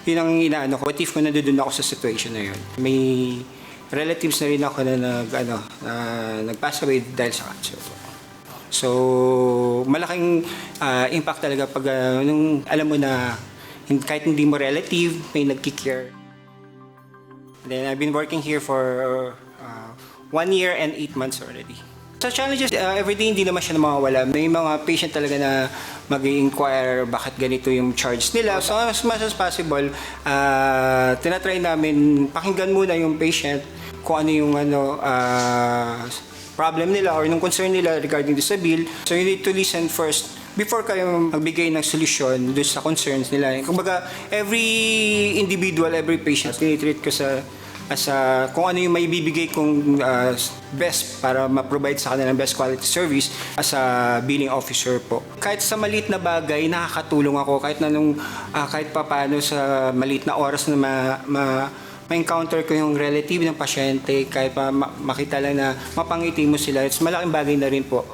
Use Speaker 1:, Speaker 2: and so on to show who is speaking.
Speaker 1: yun ang inaano ko. What if kung nandoon ako sa situation na yun? May relatives na rin ako na nag-pass away dahil sa cancer po. So, malaking impact talaga pag nung alam mo na kahit hindi mo relative, may nagki-care. Then I've been working here for 1 year and 8 months already. Sa challenges, everyday hindi naman siya mawawala. May mga patient talaga na mag-inquire bakit ganito yung charge nila. So as much as possible, tinatry namin pakinggan muna yung patient kung ano yung problem nila or yung concern nila regarding sa bill. So you need to listen first before kayo magbigay ng solusyon doon sa concerns nila. Kumbaga, every individual, every patient, tinitreat ko kung ano yung may bibigay kong best para ma-provide sa kanila ng best quality service as a billing officer po. Kahit sa maliit na bagay, nakakatulong ako kahit papaano sa maliit na oras na ma-encounter ko yung relative ng pasyente, kahit makita lang na mapangiti mo sila, it's malaking bagay na rin po.